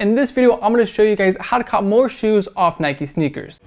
In this video, I'm going to show you guys how to cop more shoes off Nike sneakers.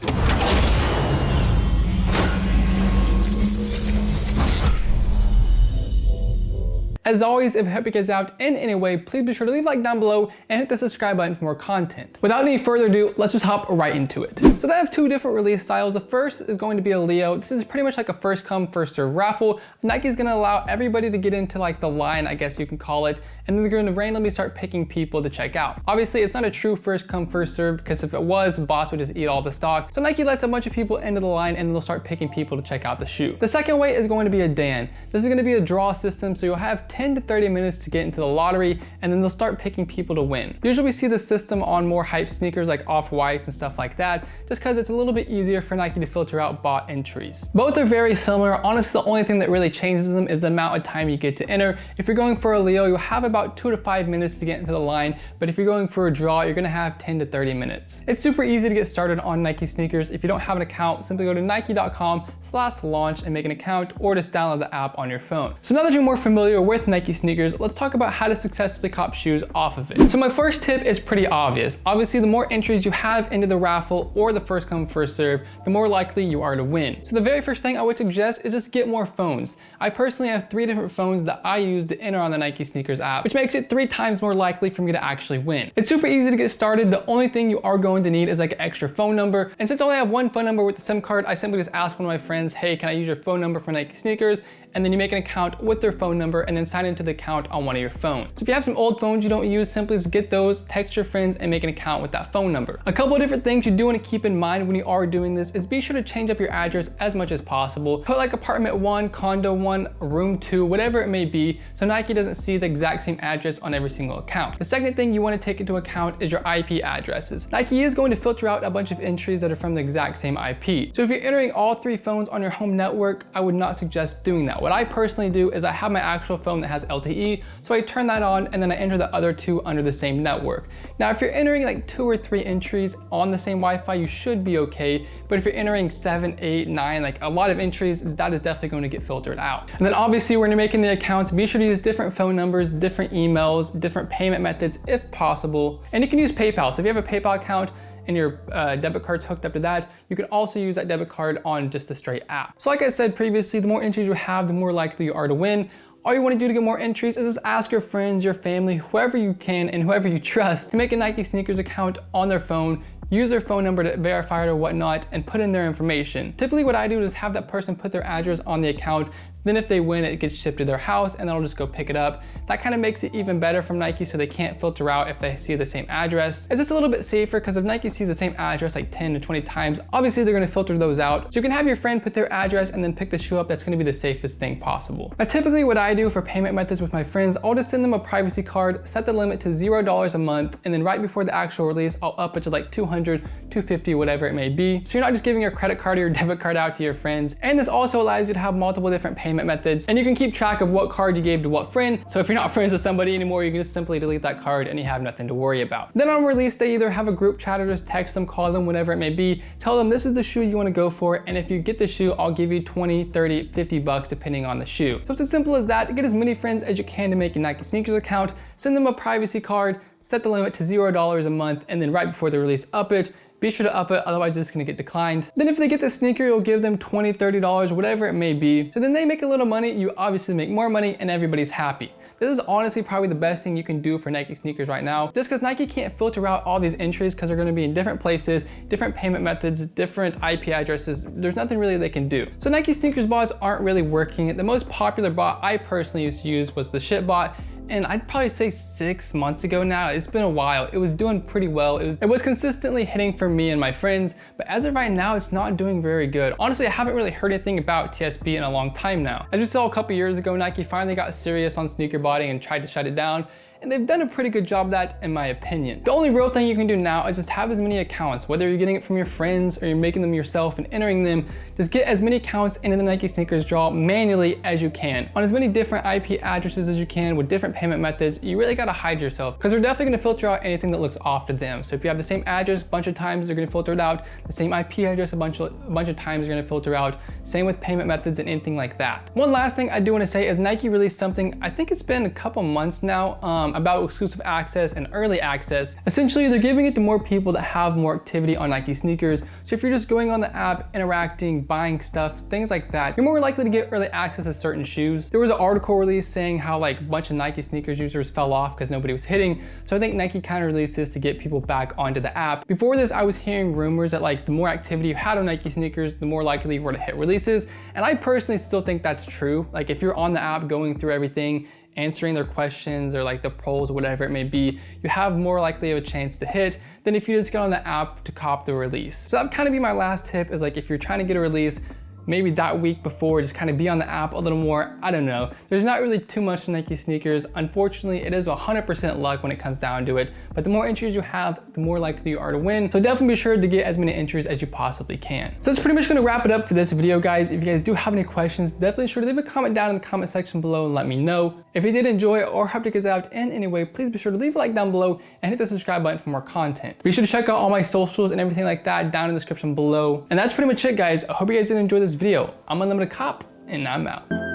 As always, if it helped you guys out in any way, please be sure to leave a like down below and hit the subscribe button for more content. Without any further ado, let's just hop right into it. So they have two different release styles. The first is going to be a Leo. This is pretty much like a first come, first serve raffle. Nike's gonna allow everybody to get into like the line, I guess you can call it, and then they're gonna randomly start picking people to check out. Obviously, it's not a true first come, first serve, because if it was, bots would just eat all the stock. So Nike lets a bunch of people into the line and they'll start picking people to check out the shoe. The second way is going to be a Dan. This is gonna be a draw system, so you'll have 10 to 30 minutes to get into the lottery, and then they'll start picking people to win. Usually we see this system on more hype sneakers like Off-Whites and stuff like that, just because it's a little bit easier for Nike to filter out bot entries. Both are very similar. Honestly, the only thing that really changes them is the amount of time you get to enter. If you're going for a Leo, you'll have about 2 to 5 minutes to get into the line, but if you're going for a draw, you're gonna have 10 to 30 minutes. It's super easy to get started on Nike sneakers. If you don't have an account, simply go to nike.com/launch and make an account, or just download the app on your phone. So now that you're more familiar with Nike sneakers, let's talk about how to successfully cop shoes off of it. So my first tip is pretty obvious. Obviously, the more entries you have into the raffle or the first come, first serve, the more likely you are to win. So the very first thing I would suggest is just get more phones. I personally have 3 different phones that I use to enter on the Nike sneakers app, which makes it 3 times more likely for me to actually win. It's super easy to get started. The only thing you are going to need is like an extra phone number. And since I only have one phone number with the SIM card, I simply just ask one of my friends, hey, can I use your phone number for Nike sneakers? And then you make an account with their phone number and then sign into the account on one of your phones. So if you have some old phones you don't use, simply just get those, text your friends, and make an account with that phone number. A couple of different things you do want to keep in mind when you are doing this is be sure to change up your address as much as possible. Put like apartment 1, condo 1, room 2, whatever it may be, so Nike doesn't see the exact same address on every single account. The second thing you want to take into account is your IP addresses. Nike is going to filter out a bunch of entries that are from the exact same IP. So if you're entering all 3 phones on your home network, I would not suggest doing that. What I personally do is I have my actual phone that has LTE, so I turn that on and then I enter the other 2 under the same network. Now, if you're entering like 2 or 3 entries on the same Wi-Fi, you should be okay. But if you're entering 7, 8, 9, like a lot of entries, that is definitely going to get filtered out. And then obviously when you're making the accounts, be sure to use different phone numbers, different emails, different payment methods if possible. And you can use PayPal. So if you have a PayPal account and your debit card's hooked up to that, you can also use that debit card on just a straight app. So like I said previously, the more entries you have, the more likely you are to win. All you want to do to get more entries is just ask your friends, your family, whoever you can and whoever you trust to make a Nike sneakers account on their phone. Use their phone number to verify it or whatnot, and put in their information. Typically what I do is have that person put their address on the account. Then if they win, it gets shipped to their house and then I'll just go pick it up. That kind of makes it even better from Nike, so they can't filter out if they see the same address. It's just a little bit safer because if Nike sees the same address like 10 to 20 times, obviously they're gonna filter those out. So you can have your friend put their address and then pick the shoe up. That's gonna be the safest thing possible. Now typically what I do for payment methods with my friends, I'll just send them a privacy card, set the limit to $0 a month, and then right before the actual release, I'll up it to like 200, 250, whatever it may be. So you're not just giving your credit card or your debit card out to your friends. And this also allows you to have multiple different payment methods, and you can keep track of what card you gave to what friend. So if you're not friends with somebody anymore, you can just simply delete that card and you have nothing to worry about. Then on release day, either have a group chat or just text them, call them, whatever it may be. Tell them this is the shoe you want to go for, and if you get the shoe, I'll give you 20, 30, 50 bucks depending on the shoe. So it's as simple as that. Get as many friends as you can to make a Nike sneakers account, send them a privacy card, set the limit to $0 a month, and then right before the release, up it. Be sure to up it, otherwise it's gonna get declined. Then if they get the sneaker, you'll give them $20, $30, whatever it may be. So then they make a little money, you obviously make more money, and everybody's happy. This is honestly probably the best thing you can do for Nike sneakers right now, just because Nike can't filter out all these entries because they're gonna be in different places, different payment methods, different IP addresses. There's nothing really they can do. So Nike sneakers bots aren't really working. The most popular bot I personally used to use was the shit bot. And I'd probably say 6 months ago now. It's been a while. It was doing pretty well. It was consistently hitting for me and my friends, but as of right now, it's not doing very good. Honestly, I haven't really heard anything about TSB in a long time now. As we saw a couple years ago, Nike finally got serious on sneaker botting and tried to shut it down. And they've done a pretty good job of that, in my opinion. The only real thing you can do now is just have as many accounts, whether you're getting it from your friends or you're making them yourself and entering them. Just get as many accounts into the Nike sneakers draw manually as you can, on as many different IP addresses as you can with different payment methods. You really gotta hide yourself, because they're definitely gonna filter out anything that looks off to them. So if you have the same address a bunch of times, they're gonna filter it out. The same IP address a bunch of times, you're gonna filter out. Same with payment methods and anything like that. One last thing I do wanna say is Nike released something, I think it's been a couple months now, about exclusive access and early access. Essentially, they're giving it to more people that have more activity on Nike sneakers. So if you're just going on the app, interacting, buying stuff, things like that, you're more likely to get early access to certain shoes. There was an article released saying how like a bunch of Nike sneakers users fell off because nobody was hitting. So I think Nike kind of released this to get people back onto the app. Before this, I was hearing rumors that like the more activity you had on Nike sneakers, the more likely you were to hit releases. And I personally still think that's true. Like if you're on the app going through everything, answering their questions or like the polls or whatever it may be, you have more likely of a chance to hit than if you just get on the app to cop the release. So that would kind of be my last tip, is like if you're trying to get a release, maybe that week before, just kind of be on the app a little more. I don't know. There's not really too much to Nike sneakers. Unfortunately, it is 100% luck when it comes down to it, but the more entries you have, the more likely you are to win. So definitely be sure to get as many entries as you possibly can. So that's pretty much gonna wrap it up for this video, guys. If you guys do have any questions, definitely sure to leave a comment down in the comment section below and let me know. If you did enjoy it or helped you guys out in any way, please be sure to leave a like down below and hit the subscribe button for more content. Be sure to check out all my socials and everything like that down in the description below. And that's pretty much it, guys. I hope you guys did enjoy this video. I'm UnlimitedCop, and I'm out.